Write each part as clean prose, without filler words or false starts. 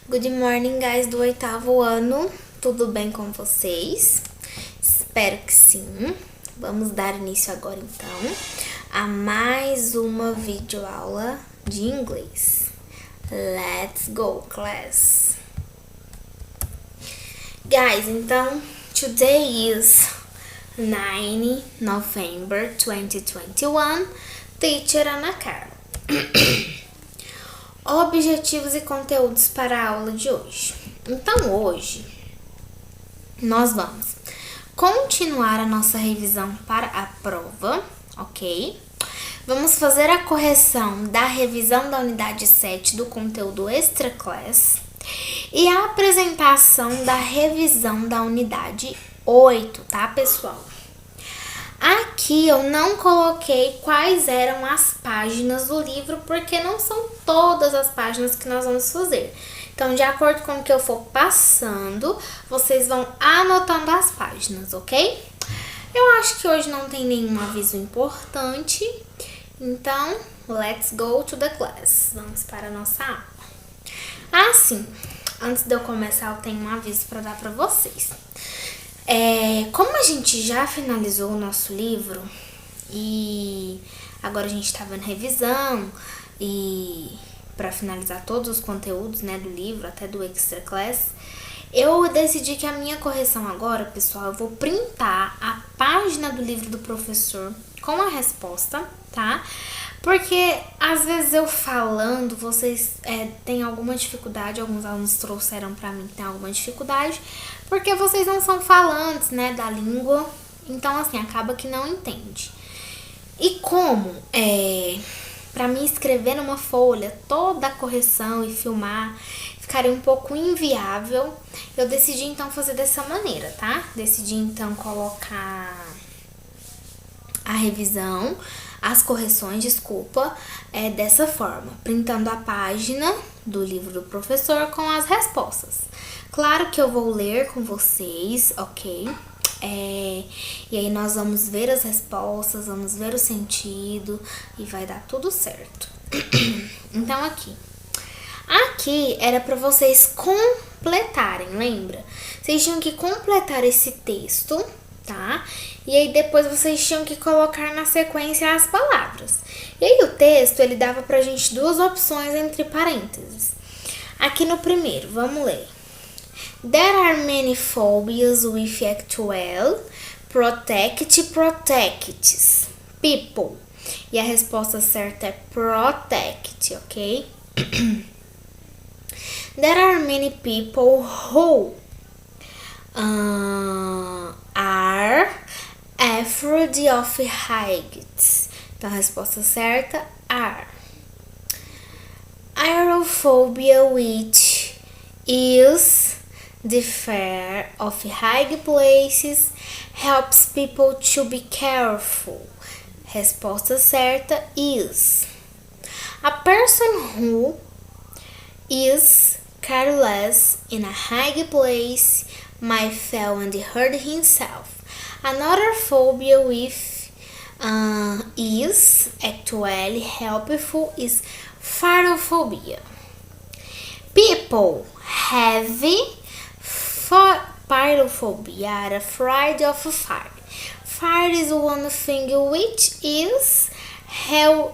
Good morning, guys do 8º ano. Tudo bem com vocês? Espero que sim. Vamos dar início agora, então, a mais uma videoaula de inglês. Let's go, class! Guys, então, today is 9 November 2021. Teacher Ana Carla. Objetivos e conteúdos para a aula de hoje. Então, hoje, nós vamos continuar a nossa revisão para a prova, ok? Vamos fazer a correção da revisão da unidade 7 do conteúdo Extra Class e a apresentação da revisão da unidade 8, tá, pessoal? Aqui eu não coloquei quais eram as páginas do livro, porque não são todas as páginas que nós vamos fazer. Então, de acordo com o que eu for passando, vocês vão anotando as páginas, ok? Eu acho que hoje não tem nenhum aviso importante, então, let's go to the class. Vamos para a nossa aula. Assim, antes de eu começar, eu tenho um aviso para dar para vocês. Como a gente já finalizou o nosso livro e agora a gente tá vendo revisão e para finalizar todos os conteúdos, né, do livro, até do Extra Class, eu decidi que a minha correção agora, pessoal, eu vou printar a página do livro do professor com a resposta, tá? Porque às vezes eu falando, vocês têm alguma dificuldade, alguns alunos trouxeram pra mim que tem alguma dificuldade, porque vocês não são falantes, né, da língua, então assim, acaba que não entende. E como pra mim escrever numa folha toda a correção e filmar ficaria um pouco inviável, eu decidi então fazer dessa maneira, tá? Decidi então colocar a revisão, as correções, desculpa, dessa forma, printando a página do livro do professor com as respostas. Claro que eu vou ler com vocês, ok? E aí nós vamos ver as respostas, vamos ver o sentido e vai dar tudo certo. Então aqui era para vocês completarem, lembra? Vocês tinham que completar esse texto, tá? E aí depois vocês tinham que colocar na sequência as palavras. E aí o texto, ele dava pra gente duas opções entre parênteses. Aqui no primeiro, vamos ler. There are many phobias with actual protects people. E a resposta certa é protect, ok? There are many people who are afraid of heights. Então, a resposta certa, are. Aerophobia, which is the fear of high places, helps people to be careful. Resposta certa, is. A person who is careless in a high place might fall and hurt himself. Another phobia with is actually helpful is phyrophobia. People have pyrophobia are afraid of fire. Fire is one thing which is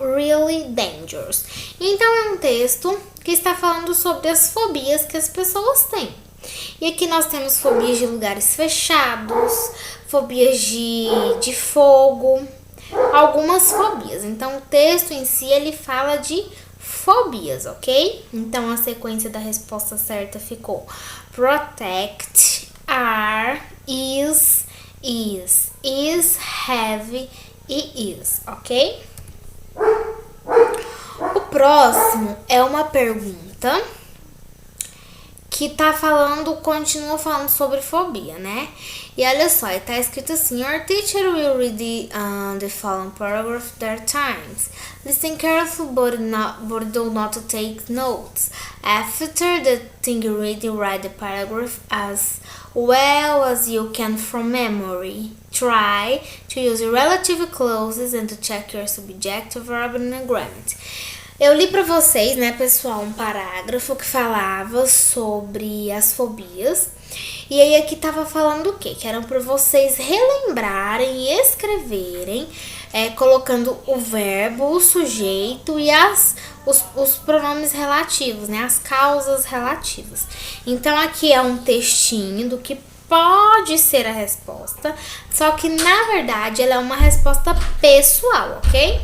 really dangerous. Então é um texto que está falando sobre as fobias que as pessoas têm. E aqui nós temos fobias de lugares fechados, fobias de fogo, algumas fobias. Então o texto em si, ele fala de fobias, ok? Então a sequência da resposta certa ficou protect, are, is, have e is, ok? O próximo é uma pergunta que continua falando sobre fobia, né? E olha só, tá escrito assim: Your teacher will read the following paragraph 3 times. Listen carefully, but do not take notes. After the thing reading, write the paragraph as well as you can from memory. Try to use relative clauses and to check your subjective verb and agreement. Eu li pra vocês, né, pessoal, um parágrafo que falava sobre as fobias. E aí aqui tava falando o quê? Que eram pra vocês relembrarem e escreverem, colocando o verbo, o sujeito e os pronomes relativos, né? As causas relativas. Então aqui é um textinho do que pode ser a resposta, só que na verdade ela é uma resposta pessoal, ok?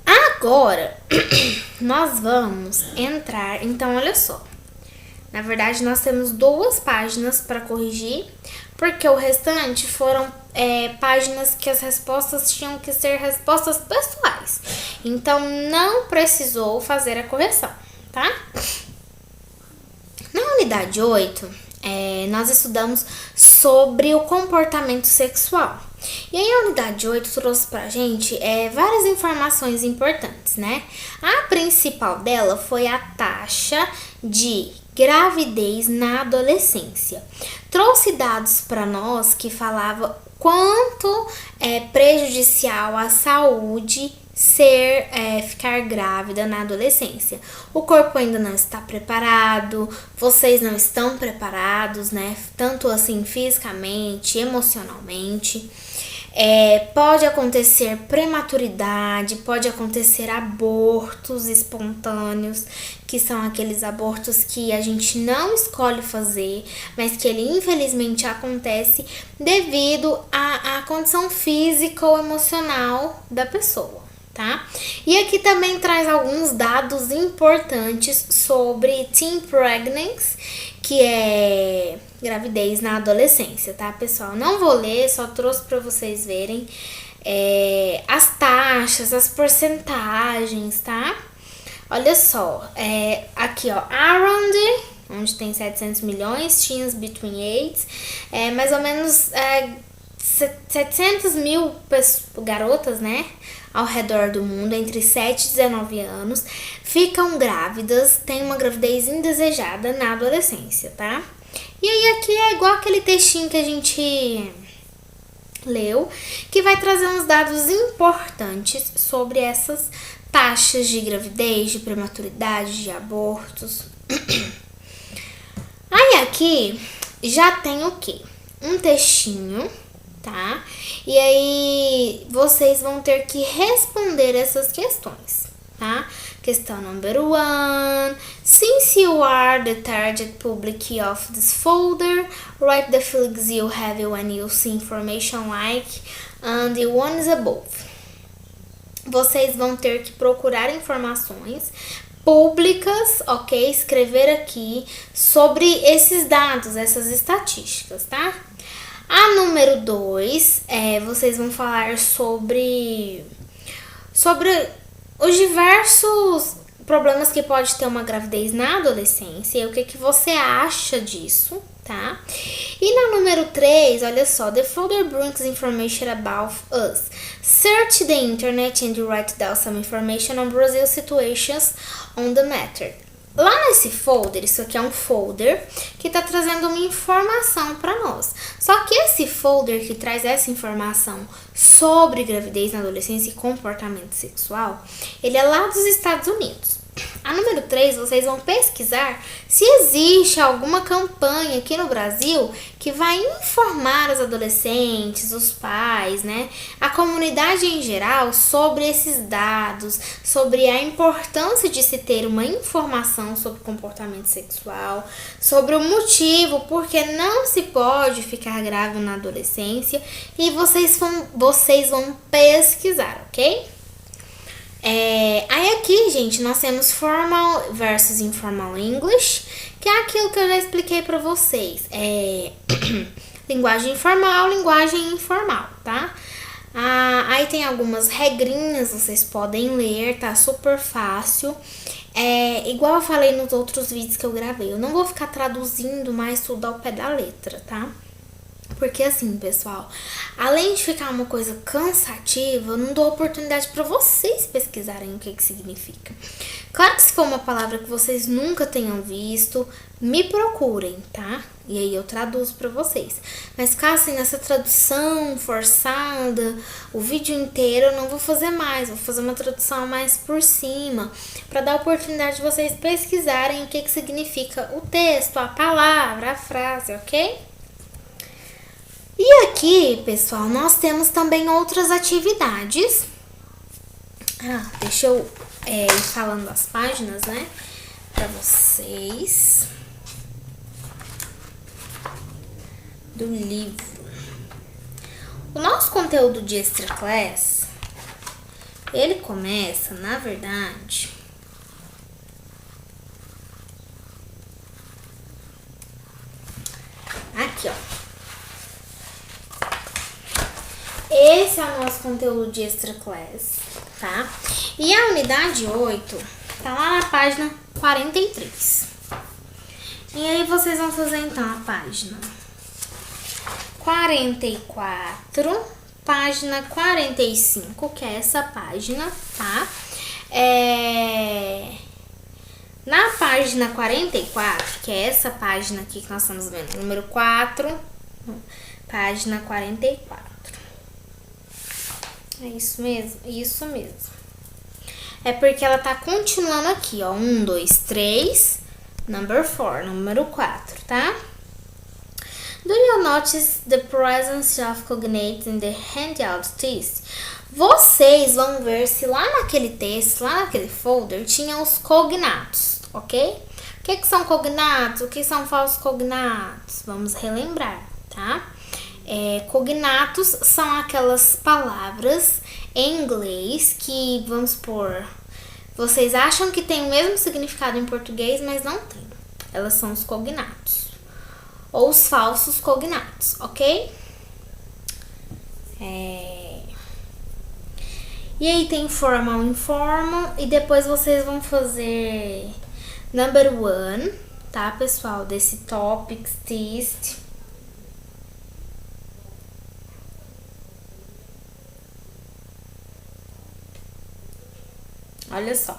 Agora, nós vamos entrar. Então, olha só. Na verdade, nós temos 2 páginas para corrigir, porque o restante foram páginas que as respostas tinham que ser respostas pessoais. Então, não precisou fazer a correção, tá? Na unidade 8, nós estudamos sobre o comportamento sexual. E aí a unidade 8 trouxe pra gente várias informações importantes, né? A principal dela foi a taxa de gravidez na adolescência. Trouxe dados para nós que falava quanto é prejudicial à saúde ficar grávida na adolescência. O corpo ainda não está preparado, vocês não estão preparados, né? Tanto assim fisicamente, emocionalmente. Pode acontecer prematuridade, pode acontecer abortos espontâneos, que são aqueles abortos que a gente não escolhe fazer, mas que ele infelizmente acontece devido à condição física ou emocional da pessoa, tá? E aqui também traz alguns dados importantes sobre teen pregnancy, que é gravidez na adolescência, tá, pessoal? Não vou ler, só trouxe para vocês verem as taxas, as porcentagens, tá? Olha só, aqui ó, around, onde tem 700 milhões, teens between ages, mais ou menos 700 mil garotas, né, ao redor do mundo, entre 7 e 19 anos, ficam grávidas, têm uma gravidez indesejada na adolescência, tá? E aí aqui é igual aquele textinho que a gente leu, que vai trazer uns dados importantes sobre essas taxas de gravidez, de prematuridade, de abortos. Aí aqui já tem o quê? Um textinho, tá? E aí vocês vão ter que responder essas questões, tá? Questão number 1. Since you are the target public of this folder, write the feelings you have when you see information like and the ones above. Vocês vão ter que procurar informações públicas, ok? Escrever aqui sobre esses dados, essas estatísticas, tá? A número 2, vocês vão falar sobre os diversos problemas que pode ter uma gravidez na adolescência e o que você acha disso, tá? E na número 3, olha só, the folder brings information about us. Search the internet and write down some information on Brazil situations on the matter. Lá nesse folder, isso aqui é um folder que está trazendo uma informação para nós. Só que esse folder que traz essa informação sobre gravidez na adolescência e comportamento sexual, ele é lá dos Estados Unidos. A número 3, vocês vão pesquisar se existe alguma campanha aqui no Brasil que vai informar os adolescentes, os pais, né, a comunidade em geral sobre esses dados, sobre a importância de se ter uma informação sobre comportamento sexual, sobre o motivo porque não se pode ficar grávida na adolescência e vocês vão pesquisar, ok? Aí aqui, gente, nós temos formal versus informal English, que é aquilo que eu já expliquei pra vocês. Linguagem informal, linguagem informal, tá? Aí tem algumas regrinhas, vocês podem ler, tá? Super fácil. Igual eu falei nos outros vídeos que eu gravei, eu não vou ficar traduzindo mais tudo ao pé da letra, tá? porque assim, pessoal, além de ficar uma coisa cansativa, eu não dou oportunidade para vocês pesquisarem o que significa. Claro que se for uma palavra que vocês nunca tenham visto, me procurem, tá? E aí eu traduzo para vocês. Mas caso assim, nessa tradução forçada, o vídeo inteiro eu não vou fazer mais, vou fazer uma tradução mais por cima, para dar a oportunidade de vocês pesquisarem o que significa o texto, a palavra, a frase, ok? E aqui, pessoal, nós temos também outras atividades. Deixa eu ir falando as páginas, né, para vocês do livro. O nosso conteúdo de Extra Class, ele começa, na verdade, aqui, ó. Esse é o nosso conteúdo de Extra Class, tá? E a unidade 8 tá lá na página 43. E aí vocês vão fazer então a página 44, página 45, que é essa página, tá? Na página 44, que é essa página aqui que nós estamos vendo, número 4, página 44. É isso mesmo? Isso mesmo. É porque ela tá continuando aqui, ó. 1, 2, 3, number 4, número 4, tá? Do you notice the presence of cognates in the handout text? Vocês vão ver se lá naquele texto, lá naquele folder, tinha os cognatos, ok? O que são cognatos? O que são falsos cognatos? Vamos relembrar, tá? Cognatos são aquelas palavras em inglês que, vamos supor, vocês acham que tem o mesmo significado em português, mas não tem. Elas são os cognatos. Ou os falsos cognatos, ok? E aí tem formal e informal. E depois vocês vão fazer number 1, tá, pessoal? Desse topics test. Olha só.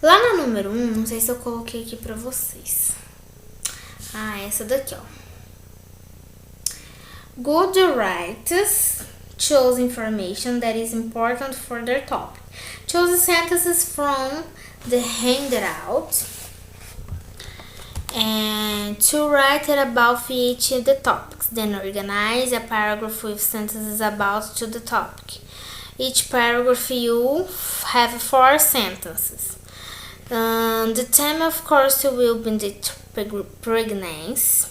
Lá na número 1, não sei se eu coloquei aqui pra vocês. Essa daqui, ó. Good writers choose information that is important for their topic. Choose sentences from the handout and to write about each of the topics. Then organize a paragraph with sentences about to the topic. Each paragraph you have 4 sentences. The theme, of course, will be the pregnancy.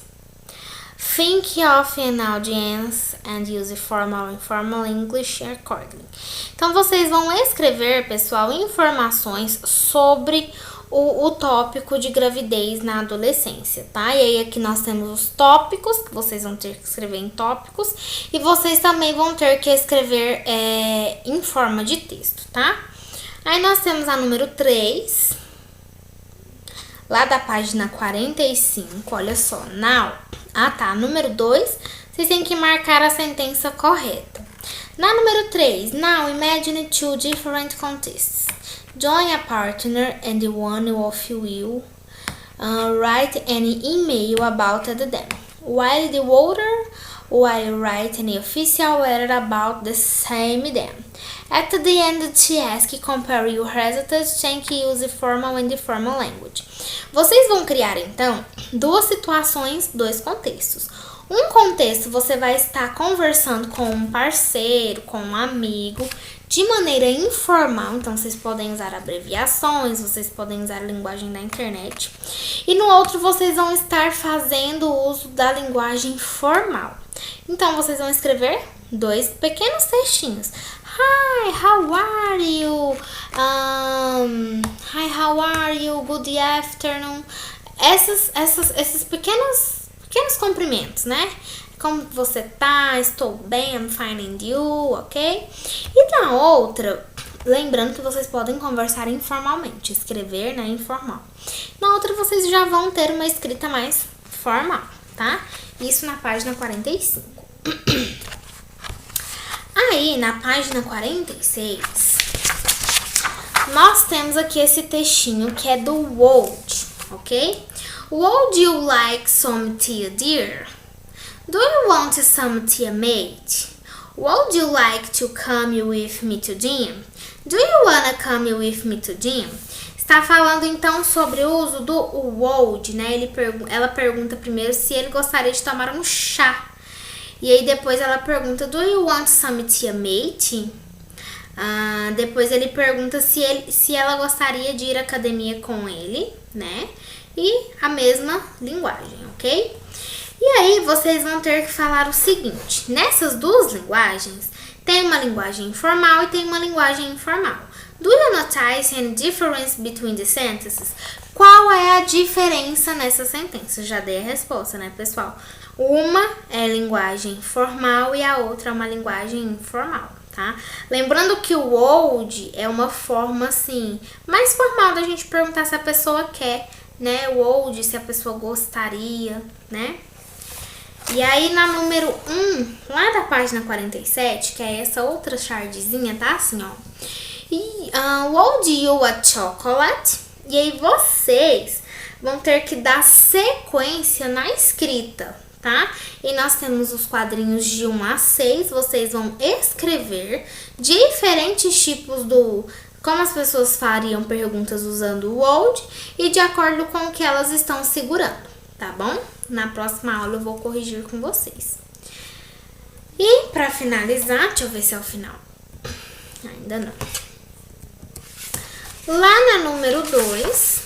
Think of an audience and use formal and informal English accordingly. Então, vocês vão escrever, pessoal, informações sobre o tópico de gravidez na adolescência, tá? E aí aqui nós temos os tópicos, que vocês vão ter que escrever em tópicos, e vocês também vão ter que escrever em forma de texto, tá? Aí nós temos a número 3, lá da página 45, olha só, now. Número 2, vocês têm que marcar a sentença correta. Na número 3, now imagine 2 different contexts. Join a partner and the one of you will write an email about them, while the other will write an official letter about the same them. At the end, she asks, compare your results, check use formal and informal language. Vocês vão criar, então, 2 situações, 2 contextos. Um contexto, você vai estar conversando com um parceiro, com um amigo, de maneira informal. Então, vocês podem usar abreviações, vocês podem usar a linguagem da internet. E no outro, vocês vão estar fazendo uso da linguagem formal. Então, vocês vão escrever 2 pequenos textinhos. Hi, how are you? Hi, how are you? Good afternoon. Esses pequenos cumprimentos, né? Como você tá? Estou bem, I'm fine and you, ok? E na outra, lembrando que vocês podem conversar informalmente, escrever, né, informal. Na outra, vocês já vão ter uma escrita mais formal, tá? Isso na página 45. Aí, na página 46, nós temos aqui esse textinho que é do would, ok? Would you like some tea, dear? Do you want some tea, mate? Would you like to come with me to gym? Do you wanna come with me to gym? Está falando então sobre o uso do would, né? Ela pergunta primeiro se ele gostaria de tomar um chá. E aí depois ela pergunta, do you want some tea, mate? Depois ele pergunta se ela gostaria de ir à academia com ele, né? E a mesma linguagem, ok? E aí vocês vão ter que falar o seguinte, nessas duas linguagens, tem uma linguagem formal e tem uma linguagem informal. Do you notice any difference between the sentences? Qual é a diferença nessas sentenças? Já dei a resposta, né, pessoal? Uma é linguagem formal e a outra é uma linguagem informal, tá? Lembrando que o would é uma forma, assim, mais formal da gente perguntar se a pessoa quer, né? O would, se a pessoa gostaria, né? E aí, na número 1, lá da página 47, que é essa outra chartzinha, tá? Assim, ó. Would you a chocolate? E aí, vocês vão ter que dar sequência na escrita, tá? E nós temos os quadrinhos de 1 a 6. Vocês vão escrever diferentes tipos como as pessoas fariam perguntas usando o would e de acordo com o que elas estão segurando, tá bom? Na próxima aula eu vou corrigir com vocês. E pra finalizar, deixa eu ver se é o final. Ainda não. Lá na número 2,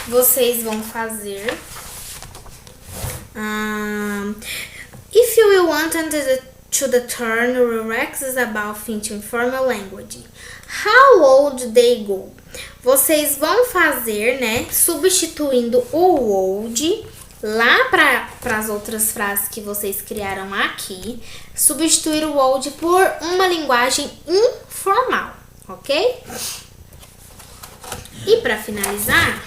vocês vão fazer if you will want to the turn relaxes about into informal language. How would they go? Vocês vão fazer, né, substituindo o would lá para as outras frases que vocês criaram aqui, substituir o would por uma linguagem informal, ok? E para finalizar,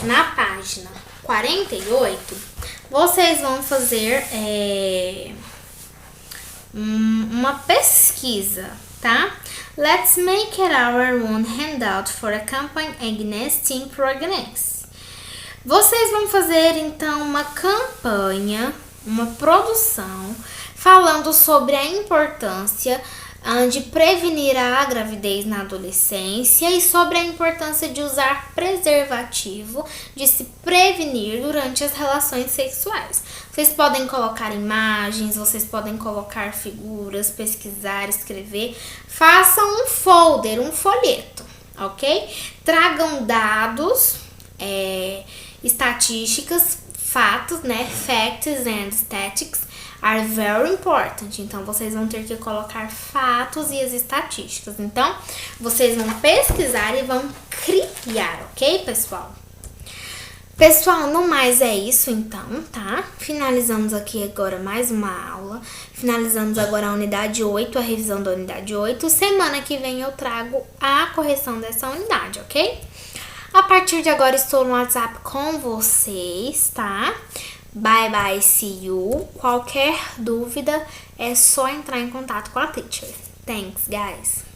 na página 48, vocês vão fazer uma pesquisa, tá? Let's make it our own handout for a campaign Agnes Team Progress. Vocês vão fazer então uma campanha, uma produção, falando sobre a importância de prevenir a gravidez na adolescência e sobre a importância de usar preservativo, de se prevenir durante as relações sexuais. Vocês podem colocar imagens, vocês podem colocar figuras, pesquisar, escrever. Façam um folder, um folheto, ok? Tragam dados, estatísticas, fatos, né? Facts and statistics are very important. Então, vocês vão ter que colocar fatos e as estatísticas. Então, vocês vão pesquisar e vão criar, ok, pessoal? Pessoal, no mais é isso então, tá? Finalizamos aqui agora mais uma aula. Finalizamos agora a unidade 8, a revisão da unidade 8. Semana que vem eu trago a correção dessa unidade, ok? A partir de agora estou no WhatsApp com vocês, tá? Bye bye, see you. Qualquer dúvida é só entrar em contato com a teacher. Thanks, guys.